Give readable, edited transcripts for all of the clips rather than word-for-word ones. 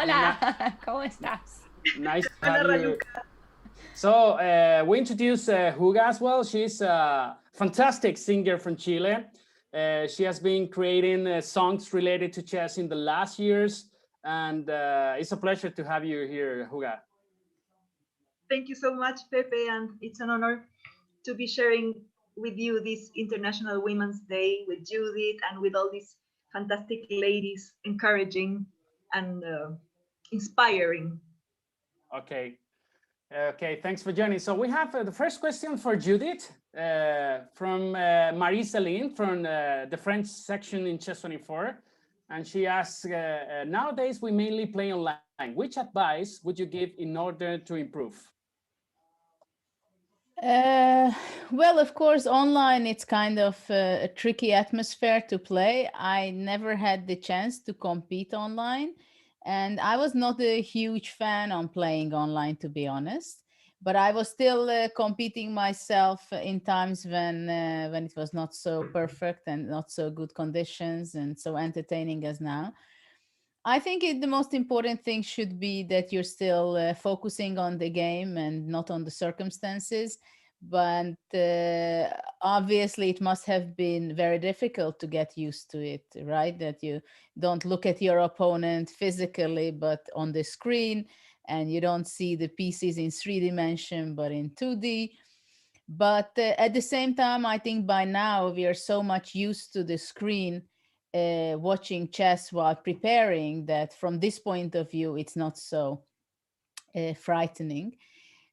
Hola, ¿cómo estás? Nice to have you. So we introduced Juga as well. She's a fantastic singer from Chile. She has been creating songs related to chess in the last years, and it's a pleasure to have you here, Juga. Thank you so much, Pepe, and it's an honor to be sharing with you this International Women's Day with Judith and with all these fantastic ladies, encouraging and inspiring. Okay. Okay, thanks for joining. So we have the first question for Judith from Marie-Céline from the French section in Chess24. And she asks, nowadays we mainly play online. Which advice would you give in order to improve? Well, of course, online it's kind of a tricky atmosphere to play. I never had the chance to compete online, and I was not a huge fan on playing online, to be honest. But I was still competing myself in times when it was not so perfect and not so good conditions and so entertaining as now. I think the most important thing should be that you're still focusing on the game and not on the circumstances. But obviously, it must have been very difficult to get used to it, right? That you don't look at your opponent physically, but on the screen, and you don't see the pieces in 3D, but in 2D. But at the same time, I think by now we are so much used to the screen watching chess while preparing that from this point of view, it's not so frightening.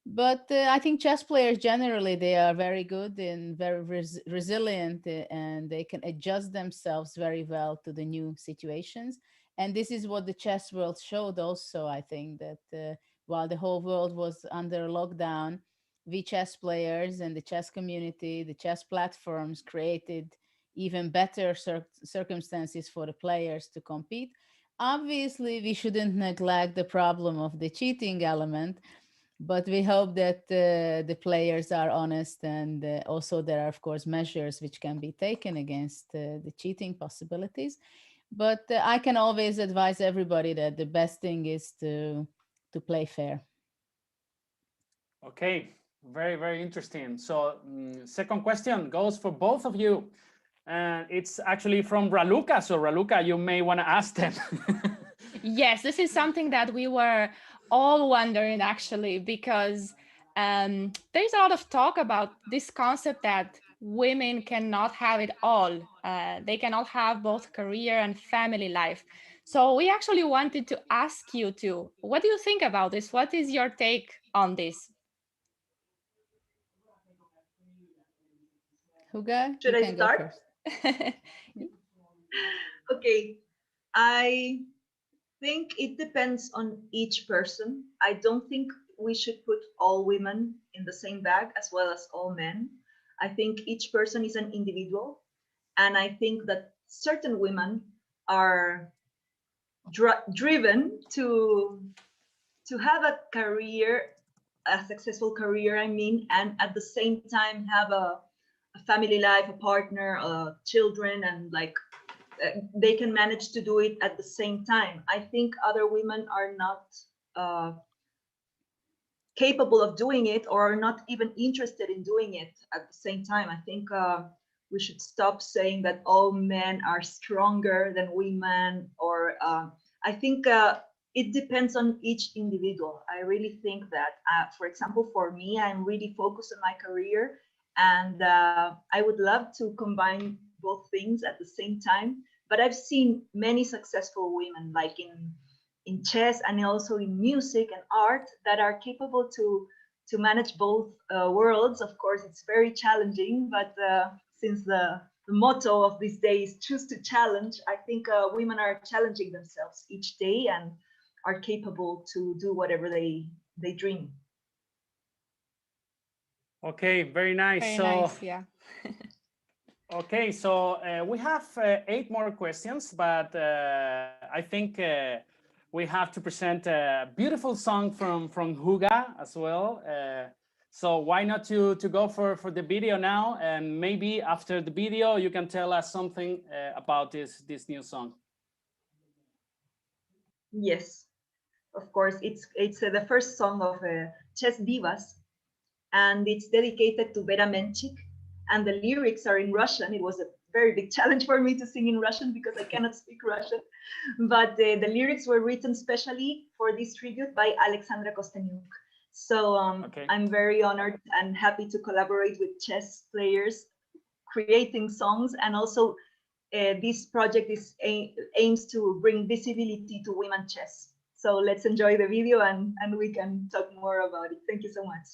But I think chess players generally, they are very good and very resilient and they can adjust themselves very well to the new situations. And this is what the chess world showed also, I think, that while the whole world was under lockdown, we chess players and the chess community, the chess platforms created even better circumstances for the players to compete. Obviously, we shouldn't neglect the problem of the cheating element, but we hope that the players are honest, and also there are, of course, measures which can be taken against the cheating possibilities. But I can always advise everybody that the best thing is to play fair. Okay, very, very interesting. So second question goes for both of you. And it's actually from Raluca. So Raluca, you may want to ask them. Yes, this is something that we were all wondering actually, because there's a lot of talk about this concept that women cannot have it all. They cannot have both career and family life. So we actually wanted to ask you too, what do you think about this? What is your take on this? Juga, Should you I can start? go first. Okay, I think it depends on each person. I don't think we should put all women in the same bag as well as all men. I think each person is an individual, and I think that certain women are driven to have a career, a successful career, I mean, and at the same time have a family life, a partner, children, and like they can manage to do it at the same time. I think other women are not capable of doing it, or are not even interested in doing it at the same time. I think we should stop saying that all men are stronger than women, or I think it depends on each individual. I really think that, for example, for me, I'm really focused on my career, and I would love to combine both things at the same time. But I've seen many successful women, like in chess and also in music and art, that are capable to manage both worlds. Of course, it's very challenging, but since the motto of these days, choose to challenge, I think women are challenging themselves each day and are capable to do whatever they dream. Okay, very nice. Very so nice, yeah. Okay, so we have 8 more questions, but I think we have to present a beautiful song from Juga as well. So why not to go for the video now, and maybe after the video you can tell us something about this new song. Yes. of course, it's the first song of Chess Divas, and it's dedicated to Vera Menchik. And the lyrics are in Russian. It was a very big challenge for me to sing in Russian because I cannot speak Russian. But the lyrics were written specially for this tribute by Alexandra Kostenyuk. So I'm very honored and happy to collaborate with chess players creating songs, and also this project aims to bring visibility to women chess. So let's enjoy the video and we can talk more about it. Thank you so much.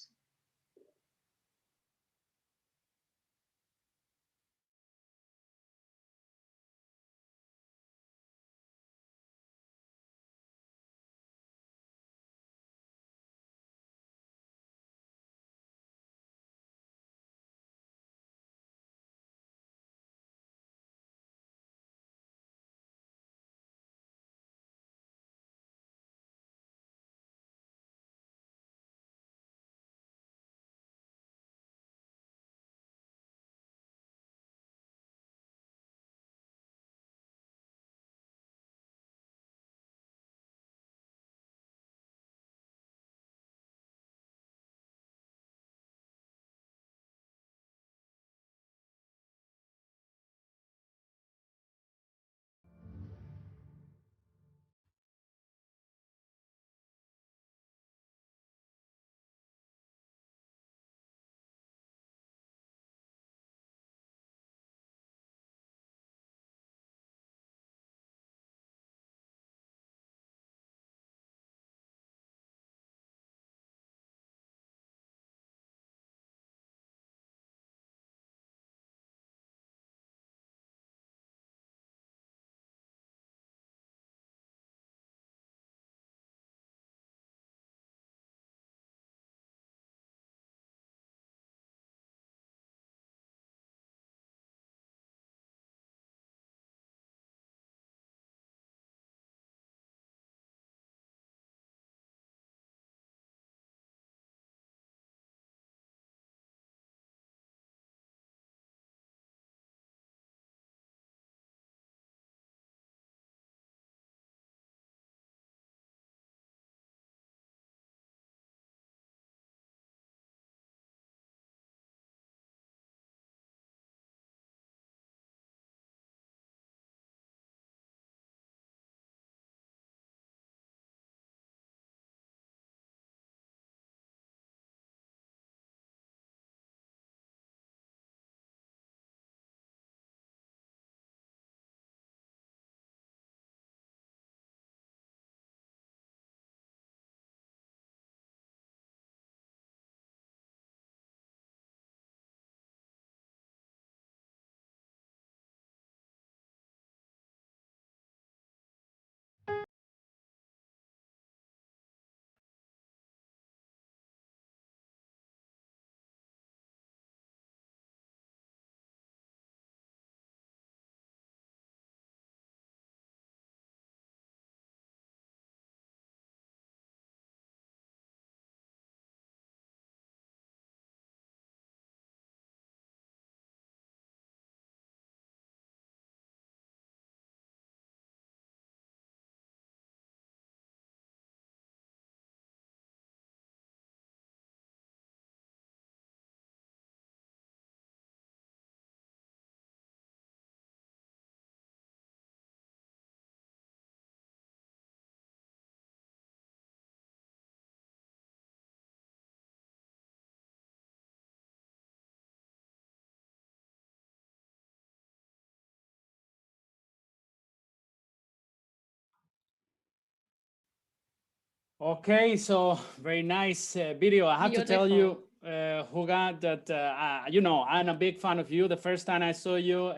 Okay, so very nice video. I have to tell you, Beautiful. Juga, that you know, I'm a big fan of you. The first time I saw you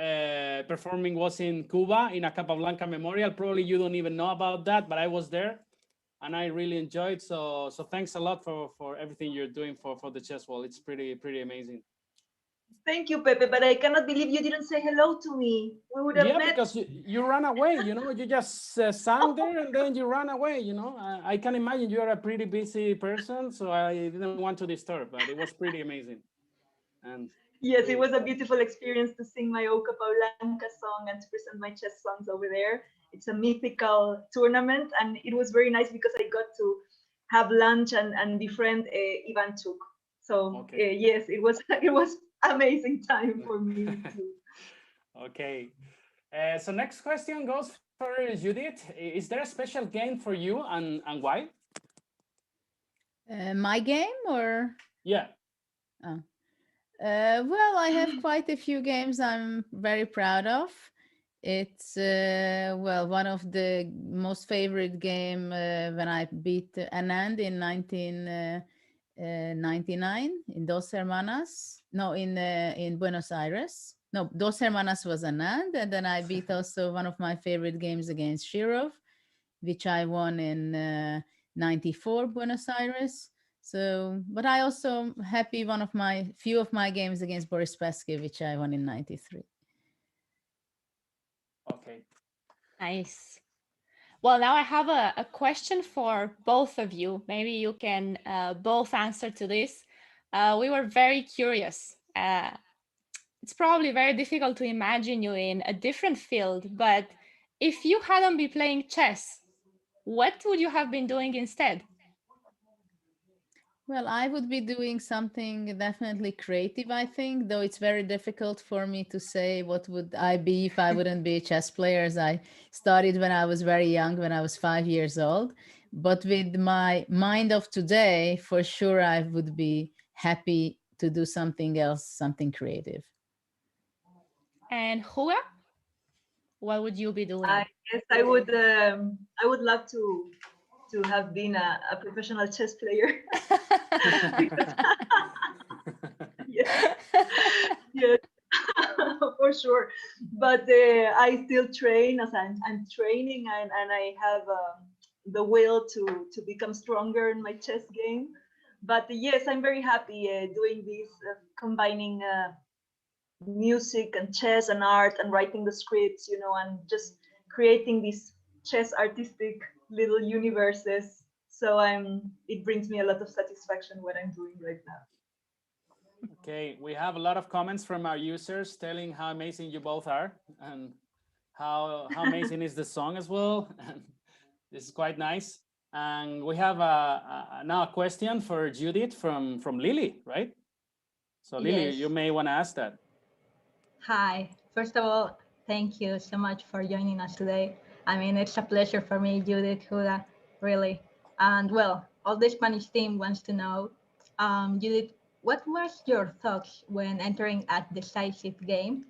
performing was in Cuba in a Capablanca Memorial. Probably you don't even know about that, but I was there and I really enjoyed. So thanks a lot for everything you're doing for the chess world. It's pretty amazing. Thank you, Pepe, but I cannot believe you didn't say hello to me. We would have Yeah, met. because you ran away, you know, you just sang there and then you ran away, you know. I can imagine you're a pretty busy person, so I didn't want to disturb, but it was pretty amazing. And Yes, it was a beautiful experience to sing my Oca Paulanca song and to present my chess songs over there. it's a mythical tournament, and it was very nice because I got to have lunch and befriend Ivan Chuk. So Okay. yes, it was it was amazing time for me too. Okay. So next question goes for Judith. Is there a special game for you, and why? My game or? Yeah. Oh. Well, I have quite a few games I'm very proud of. It's well, one of the most favorite game when I beat Anand in 1999 in Dos Hermanas. No, in Buenos Aires. No, Dos Hermanas was Anand, and then I beat also one of my favorite games against Shirov, which I won in 94 Buenos Aires. So, but I also happy one of my few of my games against Boris Spassky, which I won in 93. Okay. Nice. Well, now I have a question for both of you. Maybe you can both answer to this. We were very curious. It's probably very difficult to imagine you in a different field, but if you hadn't been playing chess, what would you have been doing instead? Well, I would be doing something definitely creative, I think, though it's very difficult for me to say what would I be if I wouldn't be a chess player, as I started when I was very young, when I was 5 years old. But with my mind of today, for sure, I would be happy to do something else, something creative. And Hua, what would you be I doing? guess I would love to have been a professional chess player. Because yes, yes, for sure. But I still train as I'm training, and I have the will to become stronger in my chess game. But yes, I'm very happy doing this, combining music and chess and art and writing the scripts, and just creating these chess artistic little universes. So it brings me a lot of satisfaction what I'm doing right now. Okay. We have a lot of comments from our users telling how amazing you both are, and how amazing is the song as well. And this is quite nice. And we have now a question for Judith from Lily, right? So Lily, Yes. you may want to ask that. Hi. First of all, thank you so much for joining us today. I mean, it's a pleasure for me, Judith, Huda, really. And well, all the Spanish team wants to know, Judith, what was your thoughts when entering a decisive game?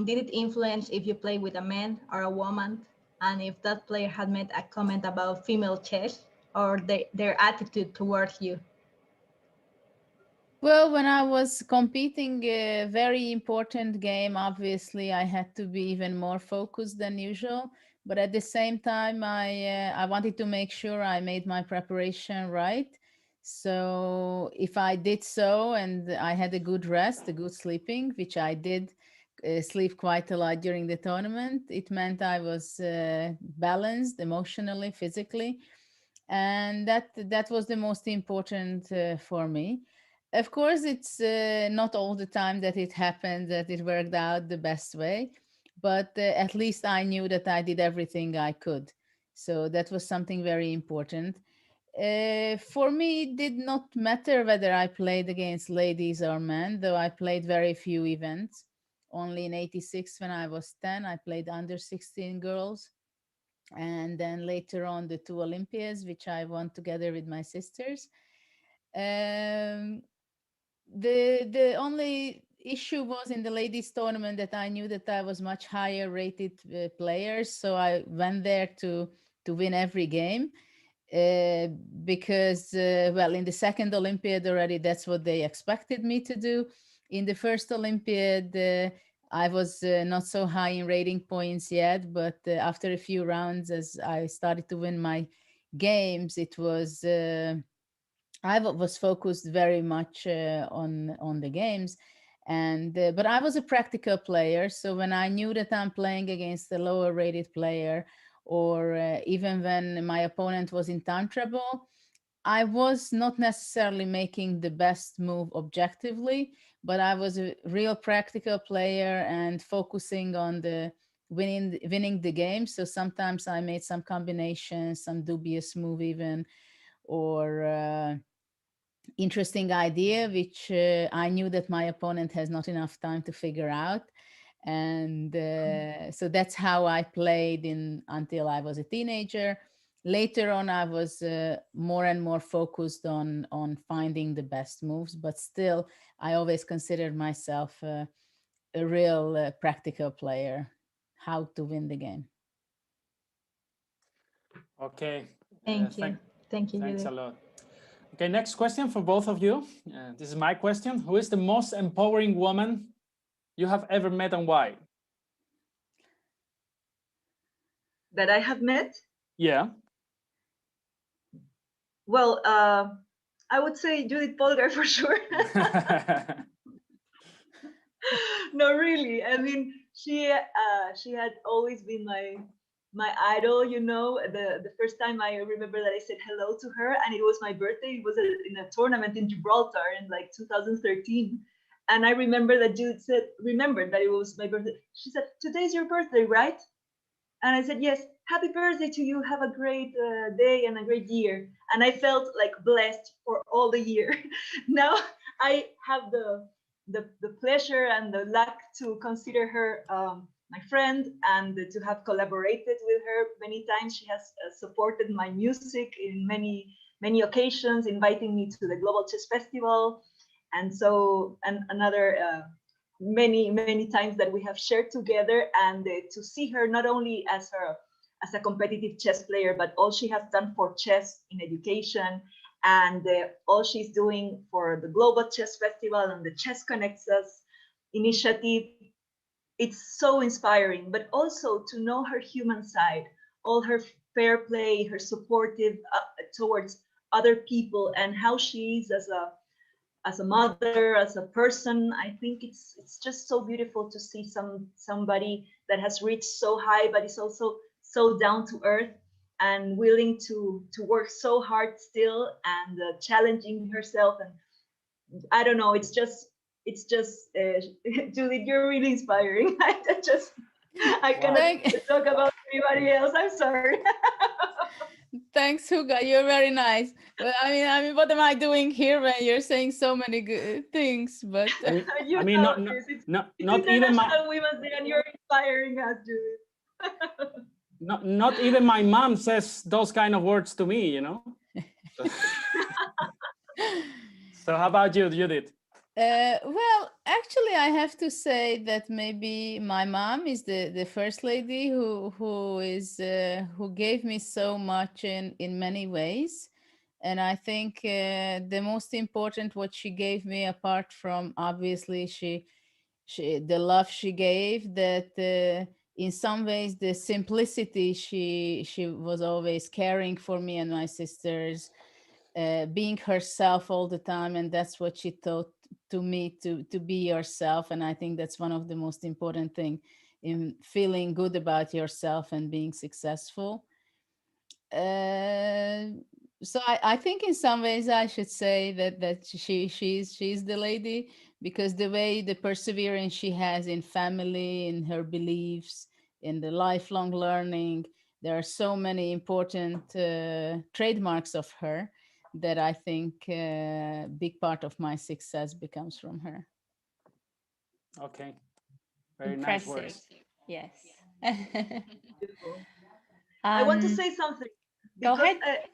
Did it influence if you play with a man or a woman? And if that player had made a comment about female chess or their attitude towards you? Well, when I was competing a very important game, obviously I had to be even more focused than usual. But at the same time, I wanted to make sure I made my preparation right. So if I did so and I had a good rest, a good sleeping, which I did sleep quite a lot during the tournament, it meant I was balanced emotionally, physically, and that was the most important for me. Of course, it's not all the time that it happened, that it worked out the best way, but at least I knew that I did everything I could. So that was something very important. For me, it did not matter whether I played against ladies or men, though I played very few events. Only in 86, when I was 10, I played under 16 girls. And then later on, the two Olympiads, which I won together with my sisters. Um, the only issue was in the ladies tournament that I knew that I was much higher rated players, so I went there to win every game, uh, because well, in the second Olympiad already that's what they expected me to do. In the first Olympiad, I was not so high in rating points yet, but after a few rounds, as I started to win my games, it was was focused very much on the games, and but I was a practical player. So when I knew that I'm playing against a lower rated player, or even when my opponent was in time trouble, I was not necessarily making the best move objectively, but I was a real practical player and focusing on the winning the game. So sometimes I made some combinations, some dubious move even, or interesting idea which I knew that my opponent has not enough time to figure out. And so that's how I played in until I was a teenager. Later on, I was more and more focused on finding the best moves, but still, I always considered myself a real practical player, how to win the game. Okay. Thank you. Thank you, Thanks a Judith. lot. Okay, next question for both of you. This is my question. Who is the most empowering woman you have ever met and why? That I have met? Yeah. Well, I would say Judit Polgar for sure. No, really. I mean, she had always been my idol. You know, the first time I remember that I said hello to her, and it was my birthday. It was in a tournament in Gibraltar in like 2013. And I remember that Judith remembered that it was my birthday. She said, "Today's your birthday, right?" And I said, "Yes, happy birthday to you. Have a great day and a great year." And I felt like blessed for all the year. Now I have the pleasure and the luck to consider her my friend and to have collaborated with her many times. She has supported my music in many occasions, inviting me to the Global Chess Festival. And so, and another many times that we have shared together, and to see her not only as a competitive chess player, but all she has done for chess in education, and all she's doing for the Global Chess Festival and the Chess Connects Us initiative. It's so inspiring, but also to know her human side, all her fair play, her supportive towards other people, and how she is as a mother, as a person. I think it's just so beautiful to see somebody that has reached so high, but is also so down to earth and willing to work so hard still, and challenging herself. And I don't know, it's just Julie, you're really inspiring. I cannot talk about anybody else. I'm sorry. Thanks, Juga. You're very nice. Well, I mean, what am I doing here when you're saying so many good things? But I mean, not even my Women's Day, and you're inspiring us, Judith. not even my mom says those kind of words to me, you know. So how about you, Judith? Well, actually, I have to say that maybe my mom is the first lady who gave me so much in many ways, and I think the most important what she gave me, apart from obviously she the love she gave, that in some ways the simplicity she was always caring for me and my sisters, being herself all the time, and that's what she taught to me, to be yourself. And I think that's one of the most important thing in feeling good about yourself and being successful. So I think in some ways I should say that she's the lady, because the way the perseverance she has in family, in her beliefs, in the lifelong learning, there are so many important trademarks of her that I think a big part of my success becomes from her. Okay, very Impressive. nice words. Yes. I want to say something. Go ahead.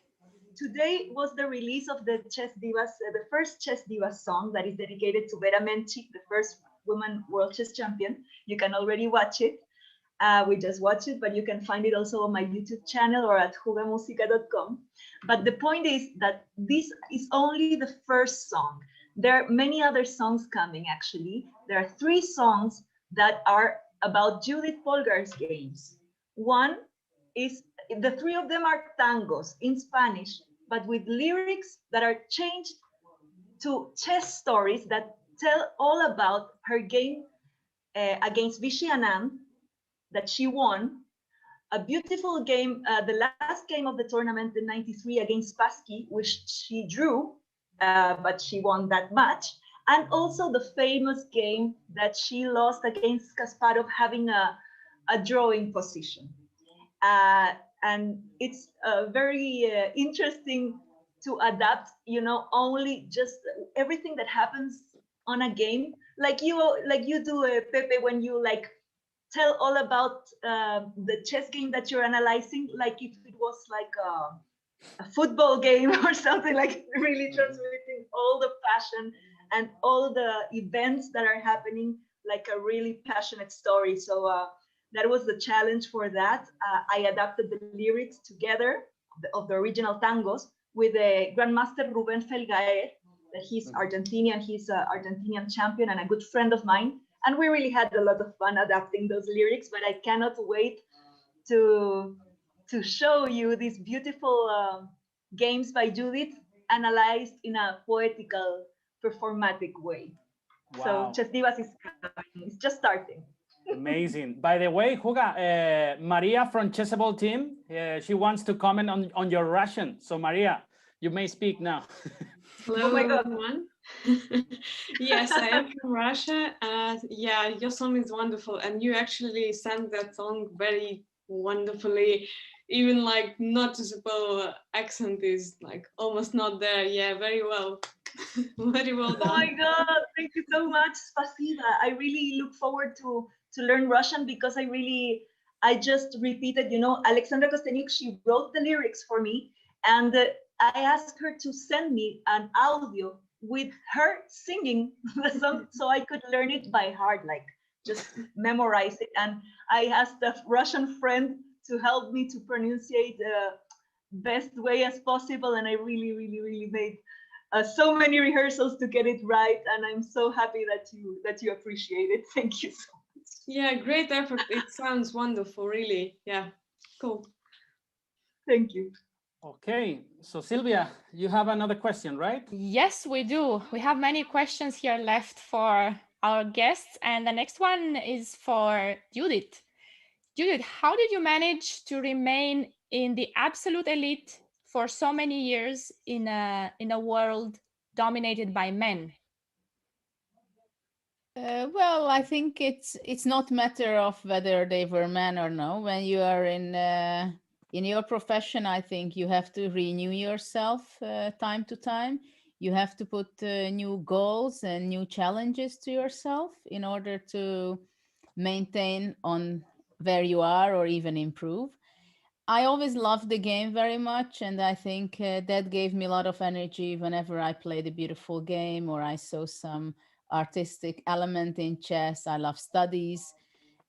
Today was the release of the Chess Divas, the first Chess Divas song that is dedicated to Vera Menchik, the first woman world chess champion. You can already watch it. We just watched it, but you can find it also on my YouTube channel or at jugamusica.com. But the point is that this is only the first song. There are many other songs coming, actually. There are 3 songs that are about Judit Polgar's games. One is, the 3 of them are tangos in Spanish, but with lyrics that are changed to chess stories that tell all about her game against Vichy Anand that she won. A beautiful game, the last game of the tournament in '93 against Spassky, which she drew, but she won that match. And also the famous game that she lost against Kasparov, having a drawing position. And it's very interesting to adapt, only just everything that happens on a game, like you do, Pepe, when you like tell all about the chess game that you're analyzing, like if it was like a football game or something, like really transmitting all the passion and all the events that are happening, like a really passionate story. So that was the challenge for that. I adapted the lyrics together of the original tangos with the Grandmaster Ruben Felgaer, that he's Argentinian, he's an Argentinian champion and a good friend of mine. And we really had a lot of fun adapting those lyrics, but I cannot wait to show you these beautiful games by Judith, analyzed in a poetical, performatic way. Wow. So Chess Divas is coming. It's just starting. Amazing. By the way, Juga, Maria from Chessable team, she wants to comment on your Russian. So Maria, you may speak now. Hello, Oh my God. everyone. Yes, I am from Russia. Yeah, your song is wonderful, and you actually sang that song very wonderfully. Even like noticeable accent is like almost not there. Yeah, very well. Very well Oh my done. God, thank you so much, Spasiba. I really look forward to learn Russian, because I just repeated, Alexandra Kosteniuk, she wrote the lyrics for me, and I asked her to send me an audio with her singing the song so I could learn it by heart, like just memorize it. And I asked a Russian friend to help me to pronunciate the best way as possible, and I really, really, really made so many rehearsals to get it right, and I'm so happy that you appreciate it. Thank you so much. Yeah, great effort. It sounds wonderful, really. Yeah, cool. Thank you. Okay, so Sylvia, you have another question, right? Yes, we do. We have many questions here left for our guests, and the next one is for Judith. Judith, how did you manage to remain in the absolute elite for so many years in a world dominated by men? Well, I think it's not matter of whether they were men or no. When you are in your profession, I think you have to renew yourself time to time. You have to put new goals and new challenges to yourself in order to maintain on where you are or even improve. I always loved the game very much, and I think that gave me a lot of energy whenever I played a beautiful game or I saw some artistic element in chess. I love studies.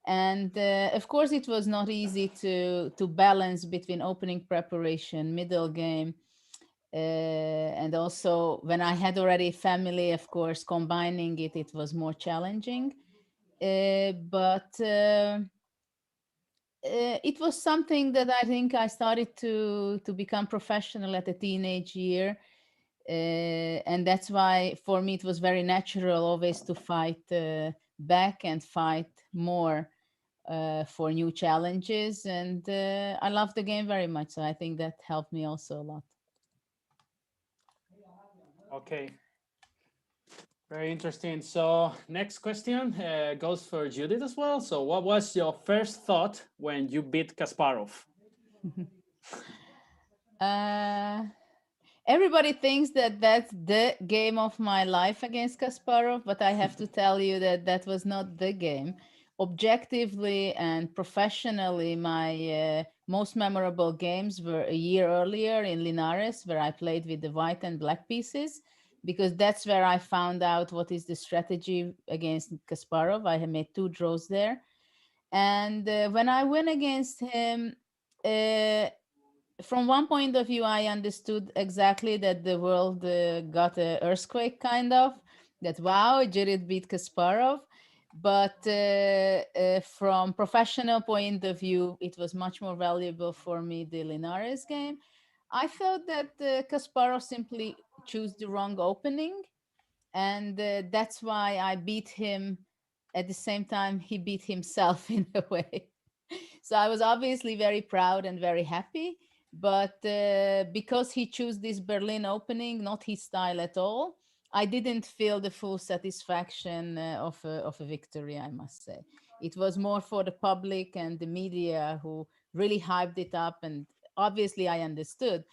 And of course, it was not easy to balance between opening preparation, middle game, and also when I had already family, of course, combining it was more challenging. But it was something that I think I started to become professional at a teenage year, and that's why for me it was very natural always to fight back and fight more for new challenges. And I love the game very much, so I think that helped me also a lot. Okay, very interesting. So next question goes for Judith as well. So what was your first thought when you beat Kasparov? Everybody thinks that that's the game of my life against Kasparov, but I have to tell you that that was not the game. Objectively and professionally, my most memorable games were a year earlier in Linares, where I played with the white and black pieces, because that's where I found out what is the strategy against Kasparov. I had made 2 draws there. And when I went against him, from one point of view, I understood exactly that the world got an earthquake, kind of, that wow, Judith beat Kasparov. But from professional point of view, it was much more valuable for me, the Linares game. I thought that Kasparov simply chose the wrong opening, and that's why I beat him. At the same time, he beat himself in a way. So I was obviously very proud and very happy, but because he chose this Berlin opening, not his style at all, I didn't feel the full satisfaction of a victory, I must say. It was more for the public and the media who really hyped it up. And obviously I understood.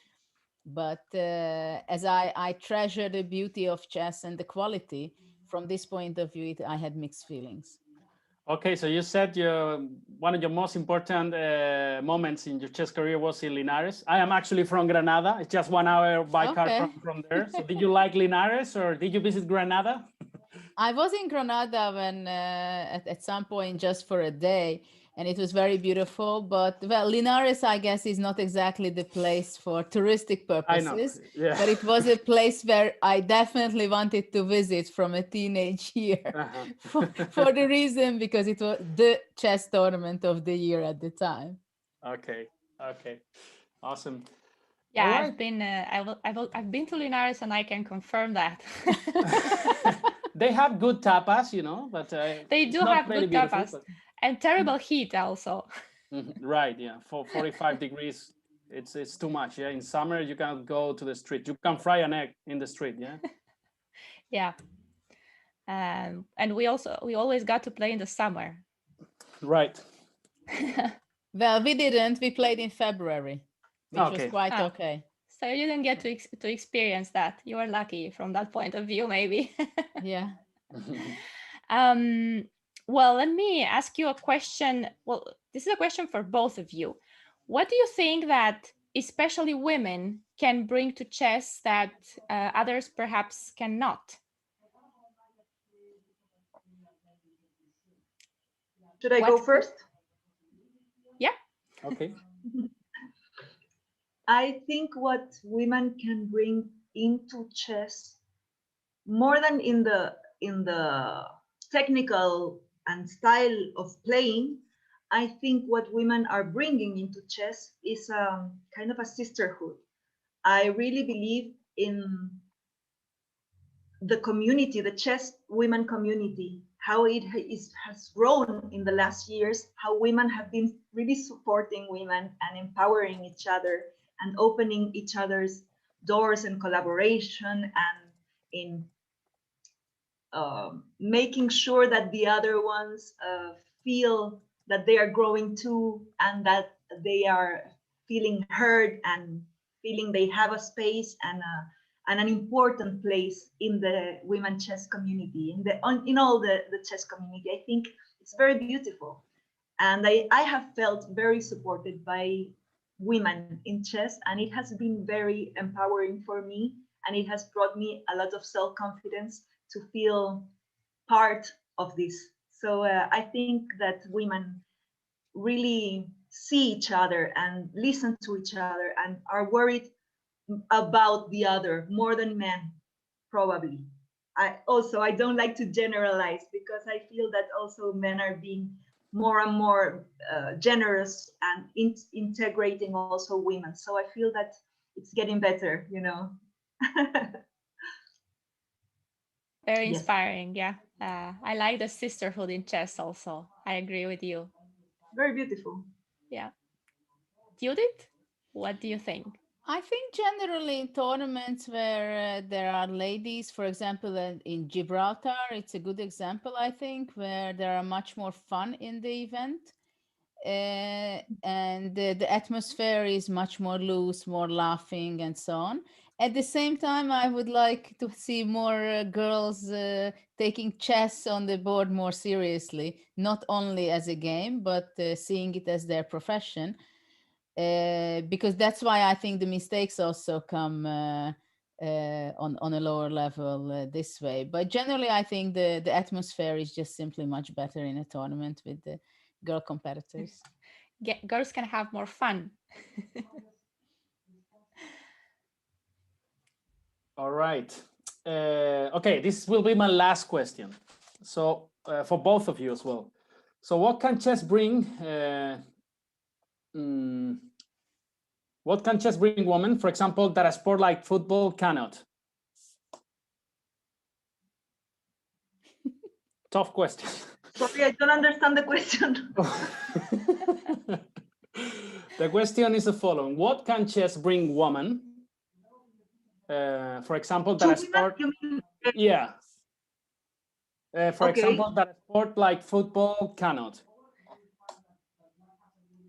But as I treasure the beauty of chess and the quality, from this point of view, I had mixed feelings. Okay, so you said one of your most important moments in your chess career was in Linares. I am actually from Granada. It's just 1 hour by car from there. So did you like Linares or did you visit Granada? I was in Granada when at some point just for a day, and it was very beautiful. But well, Linares, I guess, is not exactly the place for touristic purposes. I know. Yeah. But it was a place where I definitely wanted to visit from a teenage year for the reason because it was the chess tournament of the year at the time. Okay. Okay. Awesome. Yeah, right. I've been to Linares and I can confirm that. They have good tapas, but they do have good tapas and terrible heat also. Right, yeah, for 45 degrees, it's too much. Yeah, in summer you cannot go to the street. You can fry an egg in the street. Yeah. Yeah, and we always got to play in the summer. Right. Well, we didn't. We played in February, which was quite okay. So you didn't get to experience that. You were lucky from that point of view, maybe. Yeah. Well, let me ask you a question. Well, this is a question for both of you. What do you think that especially women can bring to chess that others perhaps cannot? Should I go first? Yeah. Okay. I think what women can bring into chess, more than in the technical and style of playing, I think what women are bringing into chess is kind of a sisterhood. I really believe in the community, the chess women community, how it has grown in the last years, how women have been really supporting women and empowering each other and opening each other's doors and collaboration and in making sure that the other ones feel that they are growing too and that they are feeling heard and feeling they have a space and an important place in the women chess community, in all the chess community. I think it's very beautiful. And I have felt very supported by women in chess, and it has been very empowering for me, and it has brought me a lot of self-confidence to feel part of this. So I think that women really see each other and listen to each other and are worried about the other more than men, probably. I don't like to generalize because I feel that also men are being more and more generous and integrating also women. So I feel that it's getting better, Very inspiring, yeah. I like the sisterhood in chess also. I agree with you. Very beautiful. Yeah. Judith, what do you think? I think generally in tournaments where there are ladies, for example, in Gibraltar, it's a good example, I think, where there are much more fun in the event. And the atmosphere is much more loose, more laughing and so on. At the same time, I would like to see more girls taking chess on the board more seriously, not only as a game, but seeing it as their profession. Because that's why I think the mistakes also come on a lower level this way. But generally, I think the atmosphere is just simply much better in a tournament with the girl competitors. Girls can have more fun. All right. Okay, this will be my last question. So for both of you as well. So what can chess bring? What can chess bring women, for example, that a sport like football cannot? Tough question. Sorry, I don't understand the question. The question is the following: what can chess bring women? For example, that a sport. Yeah. For Okay. example, that a sport like football cannot.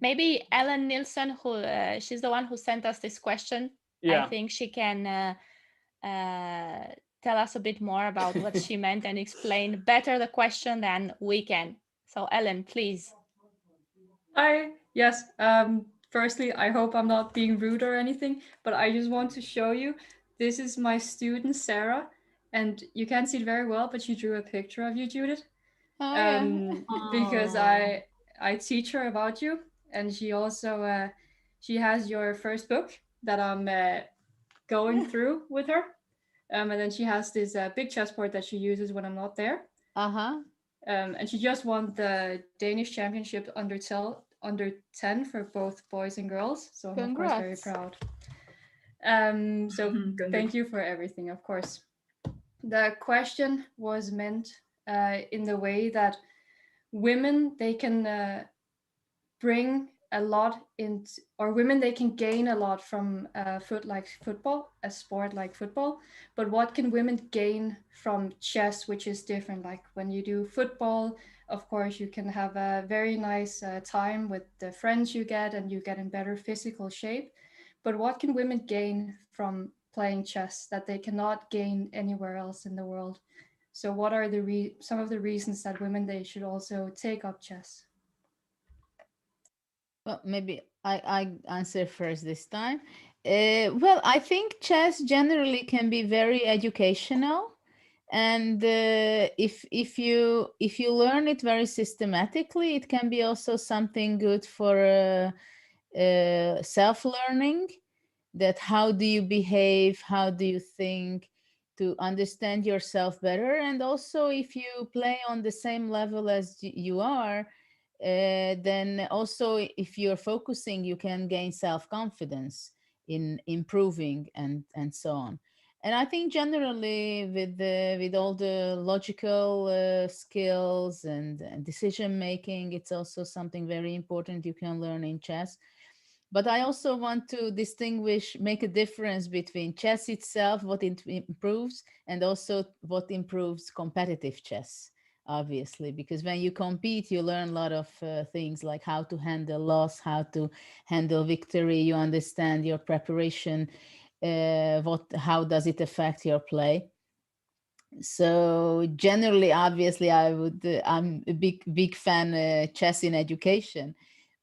Maybe Ellen Nielsen, who she's the one who sent us this question. Yeah. I think she can tell us a bit more about what she meant and explain better the question than we can. So Ellen, please. Hi. Yes. Firstly, I hope I'm not being rude or anything, but I just want to show you. This is my student Sarah, and you can't see it very well, but she drew a picture of you, Judith. Oh, yeah. Because Aw. I teach her about you, and she also she has your first book that I'm going through with her, and then she has this big chessboard that she uses when I'm not there. Uh-huh. And she just won the Danish championship under 10 for both boys and girls. So I'm of course very Congrats. proud. So Congrats. thank you for everything, of course. The question was meant in the way that women, they can bring a lot in, or women, they can gain a lot from a sport like football. But what can women gain from chess, which is different? Like when you do football, of course, you can have a very nice time with the friends you get, and you get in better physical shape. But what can women gain from playing chess that they cannot gain anywhere else in the world? So what are some of the reasons that women, they should also take up chess? Well, maybe I answer first this time. Well, I think chess generally can be very educational, and if you learn it very systematically, it can be also something good for self-learning. That how do you behave, how do you think, to understand yourself better, and also if you play on the same level as you are, then also if you're focusing, you can gain self-confidence in improving and so on. And I think generally with all the logical skills and decision making, it's also something very important you can learn in chess. But I also want to distinguish, make a difference between chess itself, what it improves, and also what improves competitive chess, obviously, because when you compete, you learn a lot of things like how to handle loss, how to handle victory. You understand your preparation, how does it affect your play. So generally, obviously, I'm a big fan chess in education,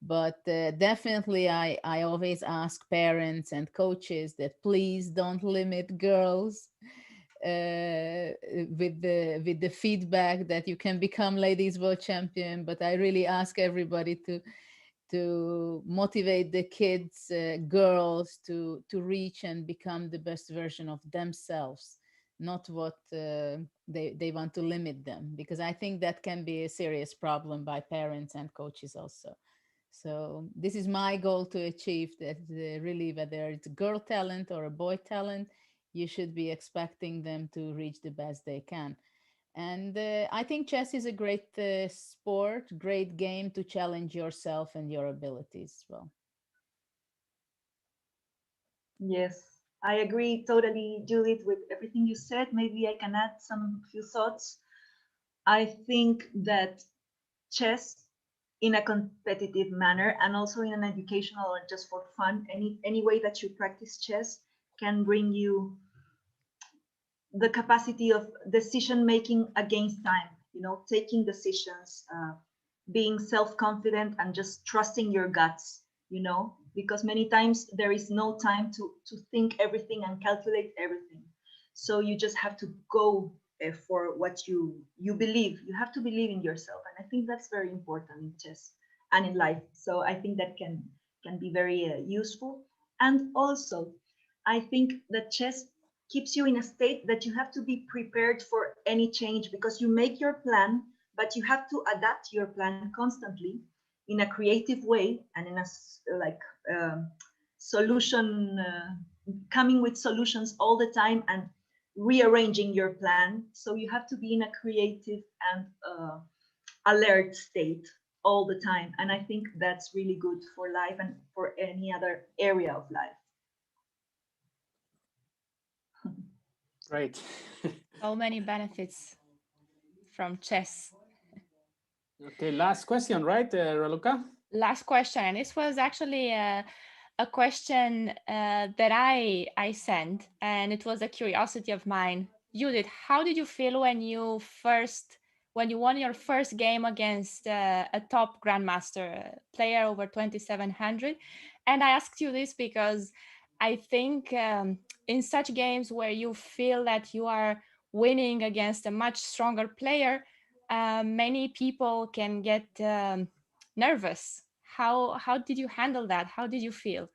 but definitely I always ask parents and coaches that please don't limit girls with the feedback that you can become ladies world champion. But I really ask everybody to motivate the kids, girls, to reach and become the best version of themselves, not what they want to limit them, because I think that can be a serious problem by parents and coaches also. So this is my goal to achieve, that really, whether it's a girl talent or a boy talent, you should be expecting them to reach the best they can. And I think chess is a great sport, great game to challenge yourself and your abilities as well. Yes, I agree totally, Judith, with everything you said. Maybe I can add some few thoughts. I think that chess, in a competitive manner and also in an educational or just for fun, any way that you practice chess can bring you the capacity of decision making against time, taking decisions, being self-confident and just trusting your guts, because many times there is no time to think everything and calculate everything. So you just have to go for what you believe. You have to believe in yourself, and I think that's very important in chess and in life. So I think that can be very useful. And also, I think that chess keeps you in a state that you have to be prepared for any change, because you make your plan, but you have to adapt your plan constantly in a creative way and in a like solution, coming with solutions all the time and rearranging your plan. So you have to be in a creative and alert state all the time. And I think that's really good for life and for any other area of life. Great. So many benefits from chess. Okay, last question, right, Raluca? Last question, and this was actually a question that I sent, and it was a curiosity of mine. Judith, how did you feel when you won your first game against a top grandmaster player over 2700? And I asked you this because I think in such games where you feel that you are winning against a much stronger player, many people can get nervous. How did you handle that? How did you feel?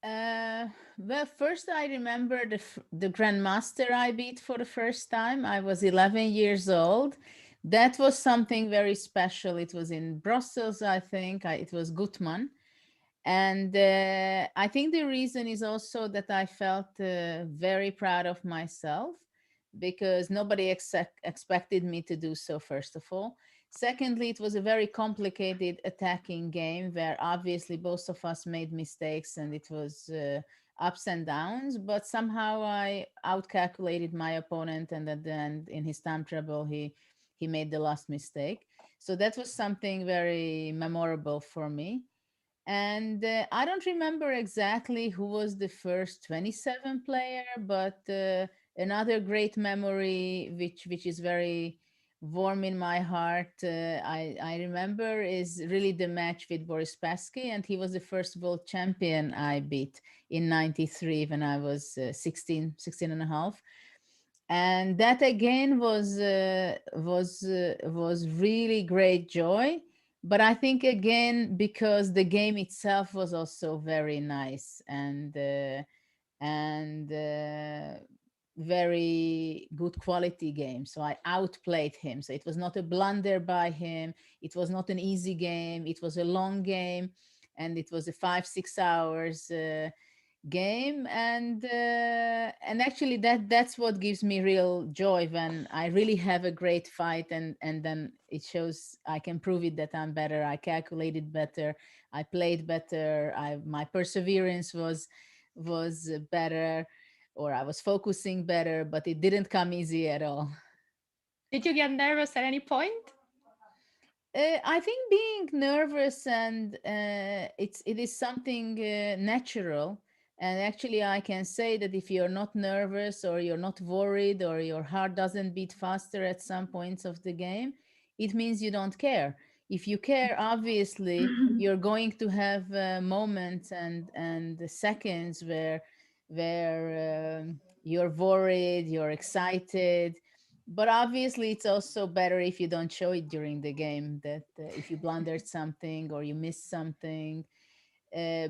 Well, first I remember the grandmaster I beat for the first time. I was 11 years old. That was something very special. It was in Brussels, I think. It was Gutmann. And I think the reason is also that I felt very proud of myself because nobody expected me to do so, first of all. Secondly, it was a very complicated attacking game where obviously both of us made mistakes and it was ups and downs, but somehow I outcalculated my opponent, and at the end, in his time trouble, he made the last mistake. So that was something very memorable for me. And I don't remember exactly who was the first 27 player, but another great memory, which is very warm in my heart, I remember, is really the match with Boris Spassky, and he was the first world champion I beat in 93 when I was 16 and a half. And that again was really great joy. But I think again because the game itself was also very nice and very good quality game. So I outplayed him. So it was not a blunder by him. It was not an easy game. It was a long game, and it was a 5-6 hours game. And actually that's what gives me real joy, when I really have a great fight and then it shows I can prove it that I'm better, I calculated better, I played better, my perseverance was better, or I was focusing better, but it didn't come easy at all. Did you get nervous at any point? I think being nervous and it is something natural. And actually, I can say that if you're not nervous or you're not worried or your heart doesn't beat faster at some points of the game, it means you don't care. If you care, obviously, you're going to have moments and seconds where you're worried, you're excited, but obviously it's also better if you don't show it during the game, that if you blundered something or you missed something.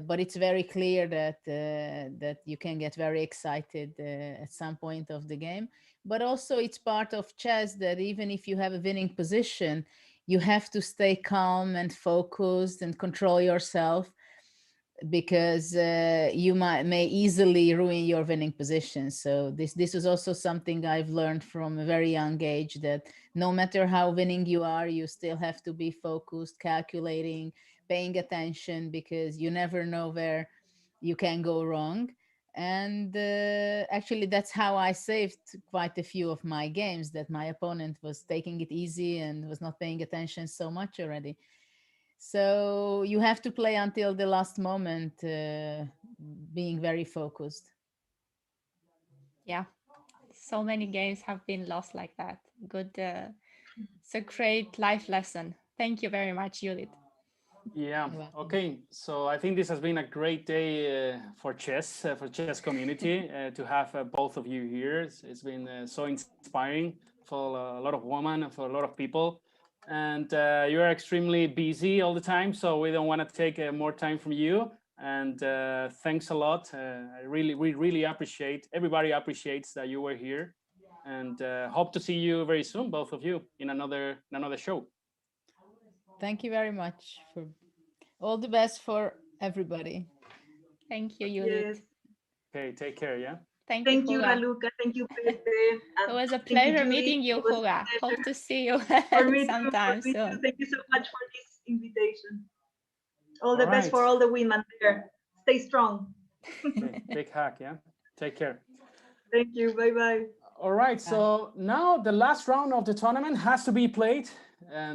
But it's very clear that you can get very excited at some point of the game. But also it's part of chess that even if you have a winning position, you have to stay calm and focused and control yourself, because you may easily ruin your winning position. So this is also something I've learned from a very young age, that no matter how winning you are, you still have to be focused, calculating, paying attention, because you never know where you can go wrong. And actually that's how I saved quite a few of my games, that my opponent was taking it easy and was not paying attention so much already. So you have to play until the last moment, being very focused. Yeah, so many games have been lost like that. Good. It's a great life lesson. Thank you very much, Judith. Yeah. Okay. So I think this has been a great day for chess community, to have both of you here. It's been so inspiring for a lot of women, for a lot of people, and you are extremely busy all the time. So we don't want to take more time from you. And thanks a lot. We really appreciate. Everybody appreciates that you were here, and hope to see you very soon, both of you, in another show. Thank you very much. For all the best for everybody. Thank you, Yes. Judith. Okay, take care, yeah? Thank you, Thank you, Juga. Raluca. Thank you, Pepe. It was a Thank you, pleasure Judith. meeting you, It was a Juga. pleasure. Hope to see you For me too. sometime For me too. soon. Thank you so much for this invitation. All the All best for right. all the women there. Stay strong. Okay, big hug, yeah? Take care. Thank you. Bye bye. All right, so now the last round of the tournament has to be played. And